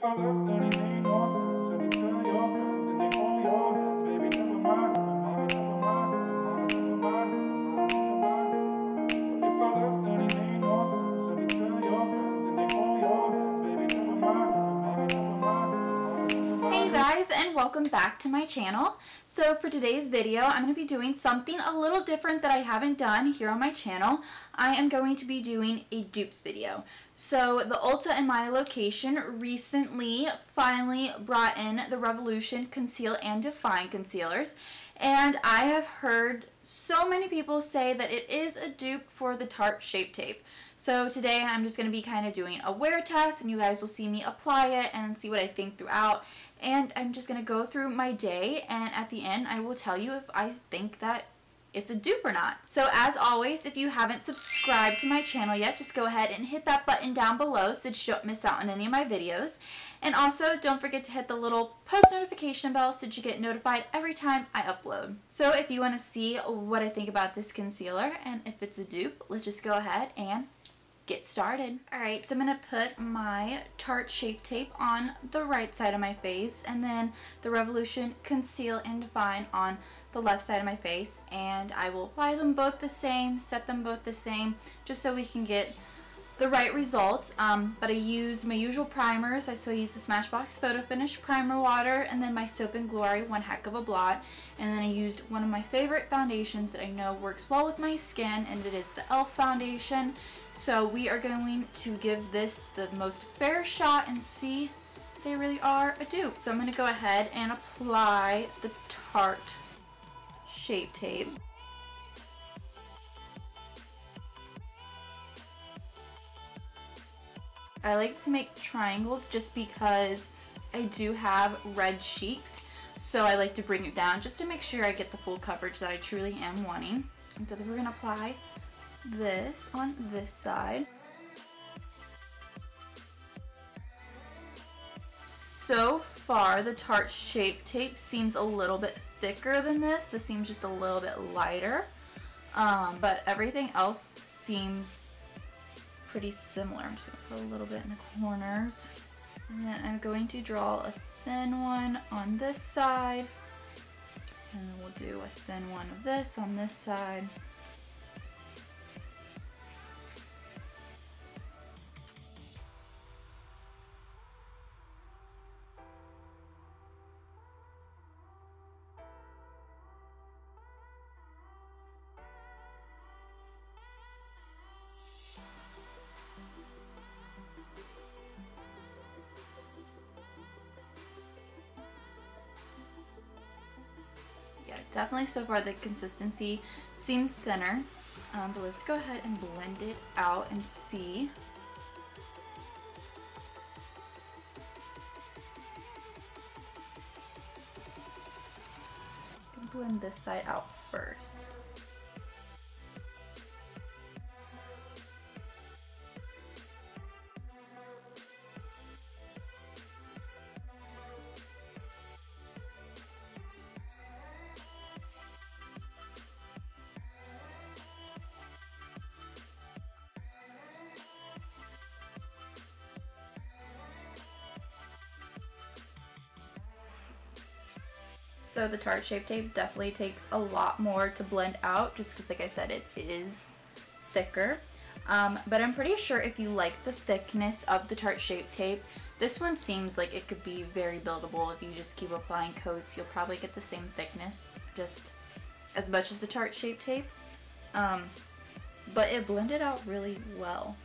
Hey guys, and welcome back to my channel. So for today's video, I'm going to be doing something a little different that I haven't done here on my channel. I am going to be doing a dupes video. So the Ulta and my location recently finally brought in the Revolution Conceal and Define concealers, and I have heard so many people say that it is a dupe for the Tarte Shape Tape. So today I'm just going to be kind of doing a wear test, and you guys will see me apply it and see what I think throughout. And I'm just going to go through my day, and at the end I will tell you if I think that it's a dupe or not. So as always, if you haven't subscribed to my channel yet, just go ahead and hit that button down below so that you don't miss out on any of my videos. And also don't forget to hit the little post notification bell so that you get notified every time I upload. So if you want to see what I think about this concealer and if it's a dupe, let's just go ahead and get started. Alright, so I'm going to put my Tarte Shape Tape on the right side of my face, and then the Revolution Conceal and Define on the left side of my face, and I will apply them both the same, set them both the same, just so we can get the right results. But I used my usual primers. So I used the Smashbox Photo Finish Primer Water, and then my Soap & Glory One Heck of a Blot, and then I used one of my favorite foundations that I know works well with my skin, and it is the e.l.f. foundation. So we are going to give this the most fair shot and see if they really are a dupe. So I'm going to go ahead and apply the Tarte Shape Tape. I like to make triangles just because I do have red cheeks, so I like to bring it down just to make sure I get the full coverage that I truly am wanting. And so then we're going to apply this on this side. So far the Tarte Shape Tape seems a little bit thicker than this. This seems just a little bit lighter, but everything else seems pretty similar. I'm just going to put a little bit in the corners, and then I'm going to draw a thin one on this side, and then we'll do a thin one of this on this side. Definitely so far the consistency seems thinner, but let's go ahead and blend it out and see. Blend this side out first. So the Tarte Shape Tape definitely takes a lot more to blend out, just because, like I said, it is thicker. But I'm pretty sure if you like the thickness of the Tarte Shape Tape, this one seems like it could be very buildable. If you just keep applying coats, you'll probably get the same thickness, just as much as the Tarte Shape Tape. But it blended out really well.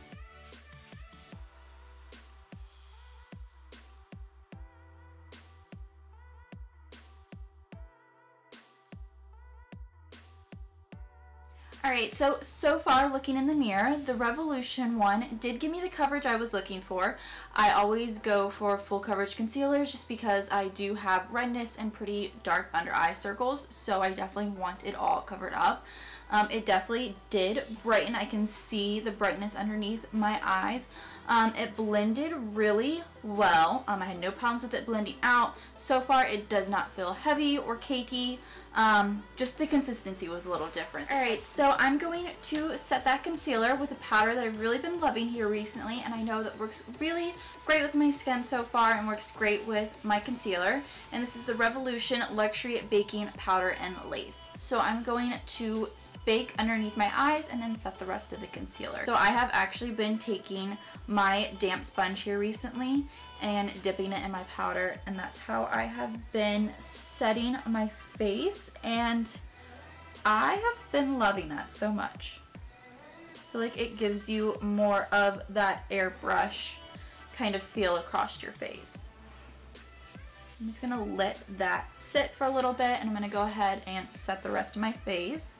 Alright, so far looking in the mirror, the Revolution one did give me the coverage I was looking for. I always go for full coverage concealers just because I do have redness and pretty dark under eye circles, so I definitely want it all covered up. It definitely did brighten. I can see the brightness underneath my eyes. It blended really well. I had no problems with it blending out. So far it does not feel heavy or cakey. Just the consistency was a little different. Alright, so So I'm going to set that concealer with a powder that I've really been loving here recently, and I know that works really great with my skin so far and works great with my concealer. And this is the Revolution Luxury Baking Powder and Lace. So I'm going to bake underneath my eyes and then set the rest of the concealer. So I have actually been taking my damp sponge here recently and dipping it in my powder, and that's how I have been setting my face, and I have been loving that so much. I feel like it gives you more of that airbrush kind of feel across your face. I'm just gonna let that sit for a little bit, and I'm gonna go ahead and set the rest of my face.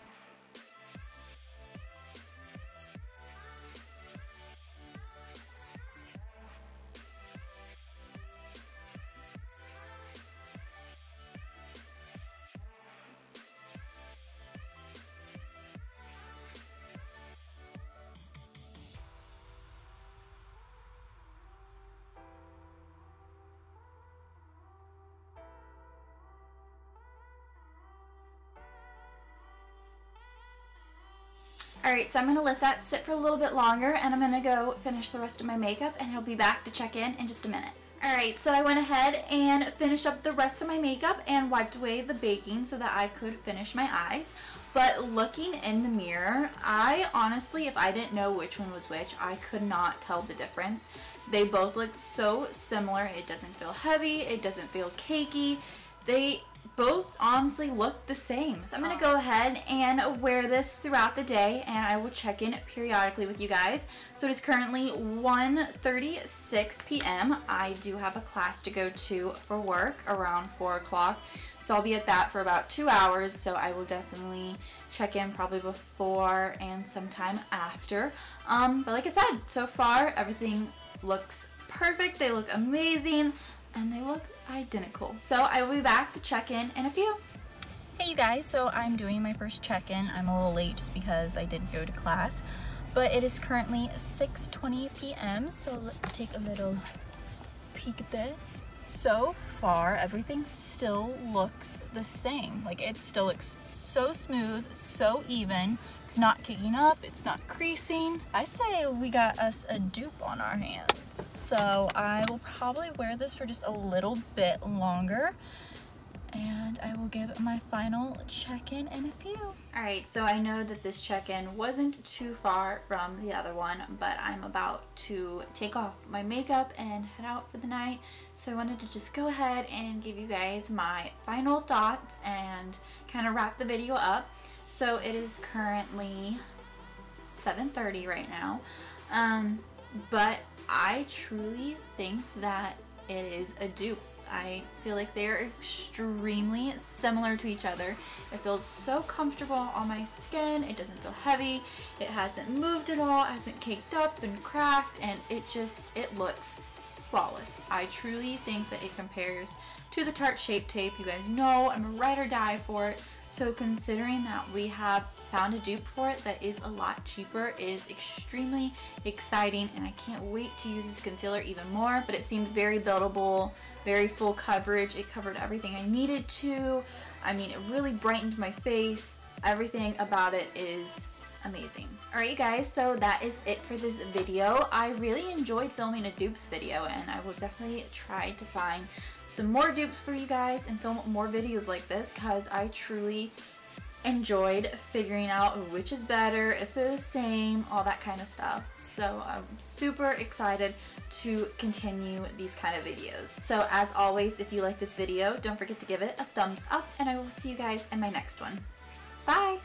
Alright, so I'm going to let that sit for a little bit longer, and I'm going to go finish the rest of my makeup, and I'll be back to check in just a minute. Alright, so I went ahead and finished up the rest of my makeup and wiped away the baking so that I could finish my eyes. But looking in the mirror, I honestly, if I didn't know which one was which, I could not tell the difference. They both looked so similar. It doesn't feel heavy, it doesn't feel cakey. They both honestly look the same. So I'm going to go ahead and wear this throughout the day, and I will check in periodically with you guys. So it is currently 1:36 p.m. I do have a class to go to for work around 4 o'clock. So I'll be at that for about 2 hours, so I will definitely check in probably before and sometime after. But like I said, so far everything looks perfect. They look amazing, and they look identical. So I will be back to check in a few. Hey you guys, so I'm doing my first check-in. I'm a little late just because I did go to class, but it is currently 6:20 p.m. so let's take a little peek at this. So far everything still looks the same. Like, it still looks so smooth, so even. It's not kicking up, it's not creasing. I say we got us a dupe on our hands. So I will probably wear this for just a little bit longer, and I will give my final check-in in a few. Alright, so I know that this check-in wasn't too far from the other one, but I'm about to take off my makeup and head out for the night. So I wanted to just go ahead and give you guys my final thoughts and kind of wrap the video up. So it is currently 7:30 right now, but I truly think that it is a dupe. I feel like they are extremely similar to each other. It feels so comfortable on my skin. It doesn't feel heavy. It hasn't moved at all. It hasn't caked up and cracked, and it looks flawless. I truly think that it compares to the Tarte Shape Tape. You guys know I'm a ride or die for it. So considering that we have found a dupe for it that is a lot cheaper is extremely exciting, and I can't wait to use this concealer even more. But it seemed very buildable, very full coverage. It covered everything I needed to. I mean, it really brightened my face. Everything about it is amazing. Alright you guys, so that is it for this video. I really enjoyed filming a dupes video, and I will definitely try to find some more dupes for you guys and film more videos like this, because I truly enjoyed figuring out which is better, if they're the same, all that kind of stuff. So I'm super excited to continue these kind of videos. So as always, if you like this video, don't forget to give it a thumbs up, and I will see you guys in my next one. Bye!